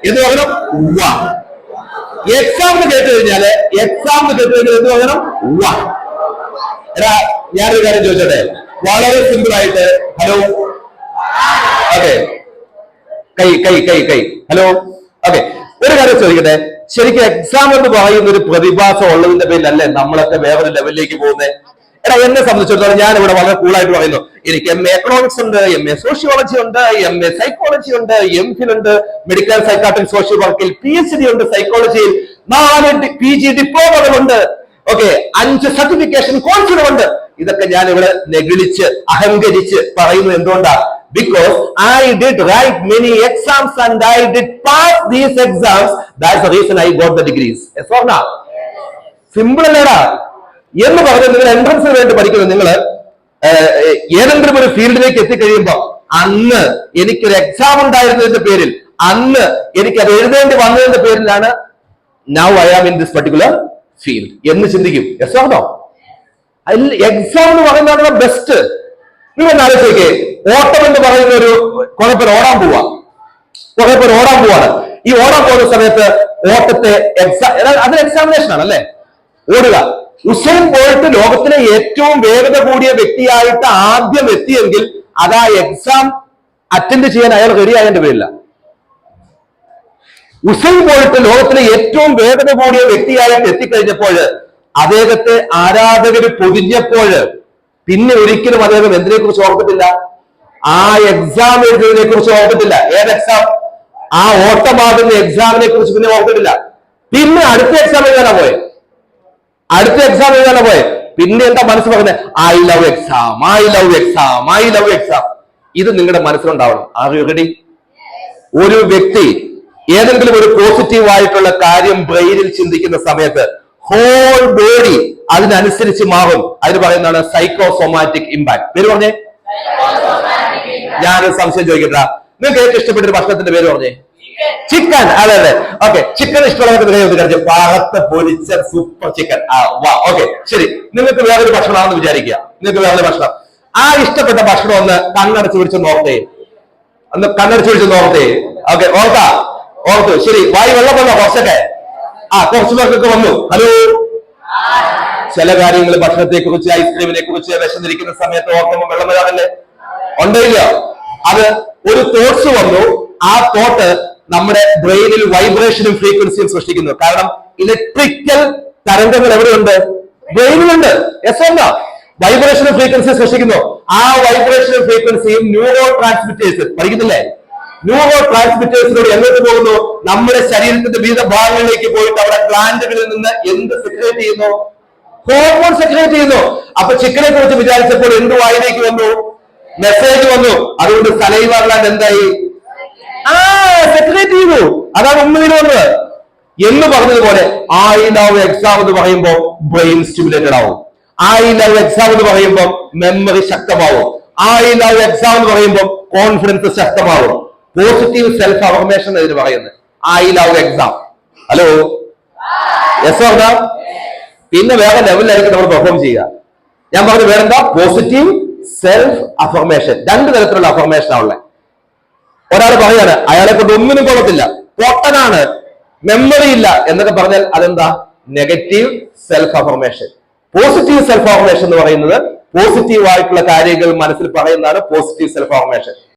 എന്ത് പറയണം? ഉവ്വ. എക്സാമിന് കേട്ട് കഴിഞ്ഞാൽ എന്ത് പറയണം? ഉവ്വ. എടാ ഞാനൊരു കാര്യം ചോദിച്ചോട്ടെ, വളരെ സിമ്പിൾ ആയിട്ട്. ഹലോ, ഓക്കെ, കൈ കൈ കൈ കൈ ഹലോ, ഓക്കെ. ഒരു കാര്യം ചോദിക്കട്ടെ, ശരിക്കും എക്സാം എന്ന് പറയുന്ന ഒരു പ്രതിഭാസം ഉള്ളതിന്റെ പേരിലല്ലേ നമ്മളൊക്കെ വേറൊരു ലെവലിലേക്ക് പോകുന്നത്? എടാ എന്നെ സംബന്ധിച്ചിടത്തോളം ഞാൻ ഇവിടെ വളരെ കൂളായിട്ട് പറയുന്നു, എനിക്ക് MA എക്കണോമിക്സ് ഉണ്ട്, MA സോഷ്യോളജി ഉണ്ട്, MA സൈക്കോളജി ഉണ്ട്, MPhil ഉണ്ട്, മെഡിക്കൽ സൈക്കാട്രിക് സോഷ്യൽ വർക്കിൽ PhD ഉണ്ട്, സൈക്കോളജിയിൽ 4 PG ഡിപ്ലോമകളുണ്ട്, ഓക്കെ, 5 സർട്ടിഫിക്കേഷൻ കോഴ്സുകളുണ്ട്. ഇതൊക്കെ ഞാൻ ഇവിടെ നെഗളിച്ച് അഹങ്കരിച്ച് പറയുന്നത് എന്തുകൊണ്ടാ? Because I did write many exams and I did pass these exams. That's the reason I got the degrees. Yes or no? Simple അല്ലേടാ എന്ന് പറഞ്ഞ് നിങ്ങൾ എൻട്രൻസിന് വേണ്ടി പഠിക്കുന്നത്, നിങ്ങൾ ഏതെങ്കിലും ഒരു ഫീൽഡിലേക്ക് എത്തിക്കഴിയുമ്പോൾ അന്ന് എനിക്കൊരു എക്സാം ഉണ്ടായിരുന്നതിന്റെ പേരിൽ, അന്ന് എനിക്ക് അത് എഴുതേണ്ടി വന്നതിന്റെ പേരിലാണ് now I am in this particular field എന്ന് ചിന്തിക്കും. Yes or no? എക്സാം എന്ന് പറയുന്നതാണ് ബെസ്റ്റ്. നിങ്ങൾ ആലോചിക്കേ, ഓട്ടം എന്ന് പറയുന്ന ഒരു കുറെ പേർ ഓടാൻ പോവാണ്. ഈ ഓടാൻ പോകുന്ന സമയത്ത് ഓട്ടത്തെ അതൊരു എക്സാമിനേഷൻ ആണ് അല്ലേ? ഓടുക. ഉസൈൻ ബോൾട്ട് ലോകത്തിലെ ഏറ്റവും വേഗത കൂടിയ വ്യക്തിയായിട്ട് ആദ്യം എത്തിയെങ്കിൽ അത് ആ എക്സാം അറ്റൻഡ് ചെയ്യാൻ അയാൾ റെഡി ആയതിന്റെ പേരില്ല. ഉസൈൻ ബോൾട്ട് ലോകത്തിലെ ഏറ്റവും വേഗത കൂടിയ വ്യക്തിയായിട്ട് എത്തിക്കഴിഞ്ഞപ്പോൾ അദ്ദേഹത്തെ ആരാധകര് പൊതിഞ്ഞപ്പോൾ പിന്നെ ഒരിക്കലും അദ്ദേഹം എന്തിനെ കുറിച്ച് ഓർത്തിട്ടില്ല? ആ എക്സാം എഴുതുന്നതിനെ കുറിച്ച് ഓർത്തിട്ടില്ല. ഏത് എക്സാം? ആ ഓട്ടമാകുന്ന എക്സാമിനെ കുറിച്ച് പിന്നെ ഓർത്തിട്ടില്ല. പിന്നെ അടുത്ത എക്സാം എഴുതാനാ പോയെ. പിന്നെ എന്താ മനസ്സ് പറയുന്നത്? I love exam. ഇത് നിങ്ങളുടെ മനസ്സിലുണ്ടാവണം. Are you ready? ഒരു വ്യക്തി ഏതെങ്കിലും ഒരു പോസിറ്റീവ് ആയിട്ടുള്ള കാര്യം ബ്രെയിനിൽ ചിന്തിക്കുന്ന സമയത്ത് ഹോൾ ബോഡി അതിനനുസരിച്ച് മാറും. അതിന് പറയുന്നതാണ് സൈക്കോസോമാറ്റിക് ഇമ്പാക്ട്. പേര് പറഞ്ഞേ. ഞാനൊരു സംശയം ചോദിക്കട്ടാ, നിങ്ങൾക്ക് ഏറ്റവും ഇഷ്ടപ്പെട്ട ഒരു ഭക്ഷണത്തിന്റെ പേര് പറഞ്ഞേ. ചിക്കൻ. അതെ അതെ, ഓക്കെ. ചിക്കൻ ഇഷ്ടമുള്ള പാകത്ത് പൊരിച്ച സൂപ്പർ ചിക്കൻ. ഓക്കെ, ശരി. നിങ്ങൾക്ക് വേറൊരു ഭക്ഷണമാണെന്ന് വിചാരിക്കുക. ആ ഇഷ്ടപ്പെട്ട ഭക്ഷണം ഒന്ന് കണ്ണടച്ച് പിടിച്ച് നോക്കേ. ഓക്കെ, ഓർത്തു. ശരി, വായി വെള്ളം വന്നോ? കുറച്ചൊക്കെ കുറച്ചു പേർക്കൊക്കെ വന്നു. ഹലോ. ചില കാര്യങ്ങൾ, ഭക്ഷണത്തെ കുറിച്ച്, ഐസ്ക്രീമിനെ കുറിച്ച് വിശന്നിരിക്കുന്ന സമയത്ത് ഓർക്കുമ്പോൾ വെള്ളം വരാറില്ലേ? ഉണ്ടല്ല? അത് ഒരു തോട്ട്സ് വന്നു. ആ തോട്ട് നമ്മുടെ ബ്രെയിനിൽ വൈബ്രേഷനും ഫ്രീക്വൻസിയും സൃഷ്ടിക്കുന്നു. കാരണം ഇലക്ട്രിക്കൽ തരംഗങ്ങൾ എവിടെയുണ്ട്? ബ്രെയിനിലുണ്ട്. Yes or no? വൈബ്രേഷനും ഫ്രീക്വൻസിയും സൃഷ്ടിക്കുന്നു. ആ വൈബ്രേഷനും ഫ്രീക്വൻസിയും ന്യൂറോ ട്രാൻസ്മിറ്റേഴ്സ് പഠിക്കുന്നില്ലേ? ന്യൂറോ ട്രാൻസ്മിറ്റേഴ്സിനോട് എങ്ങോട്ട് പോകുന്നു? നമ്മുടെ ശരീരത്തിന്റെ വിവിധ ഭാഗങ്ങളിലേക്ക് പോയിട്ട് അവിടെ ഗ്ലാൻഡുകളിൽ നിന്ന് എന്ത് സെക്രേറ്റ് ചെയ്യുന്നു? ഹോർമോൺ സെക്രേറ്റ് ചെയ്യുന്നു. അപ്പൊ ചിക്കനെ കുറിച്ച് വിചാരിച്ചപ്പോൾ എന്ത് വായിലേക്ക് വന്നു? മെസ്സേജ് വന്നു. അതുകൊണ്ട് സലൈവ ഗ്ലാൻഡ് എന്തായി? സെക്രേറ്റ് ചെയ്തു. അതാണ് ഉമ്മയിൽ വന്നത്. എന്ന് പറഞ്ഞതുപോലെ ഐ ലവ് എക്സാം എന്ന് പറയുമ്പോൾ ബ്രെയിൻ സ്റ്റിമുലേറ്റഡ് ആവും. ഐ ലവ് എക്സാം എന്ന് പറയുമ്പോൾ മെമ്മറി ശക്തമാവും. ഐ ലവ് എക്സാം എന്ന് പറയുമ്പോൾ കോൺഫിഡൻസ് ശക്തമാവും. പോസിറ്റീവ് സെൽഫ് അഫർമേഷൻ ഇതിന് പറയുന്നത് I love exam. Hello, yes or no? പിന്നെ വേറെ ലെവലിലായിരിക്കും നമ്മൾ പെർഫോം ചെയ്യുക. ഞാൻ പറഞ്ഞു വേറെന്താ? Positive self affirmation. 2 തരത്തിലുള്ള അഫർമേഷൻ ആണുള്ളത്. ഒരാൾ പറയാണ് അയാളെ കൊണ്ട് ഒന്നിനും കൊള്ളത്തില്ല, പൊട്ടനാണ്, മെമ്മറി ഇല്ല എന്നൊക്കെ പറഞ്ഞാൽ അതെന്താ? Negative self affirmation. Positive self affirmation എന്ന് പറയുന്നത് പോസിറ്റീവ് ആയിട്ടുള്ള കാര്യങ്ങൾ മനസ്സിൽ പറയുന്നതാണ് പോസിറ്റീവ് സെൽഫ് അഫർമേഷൻ.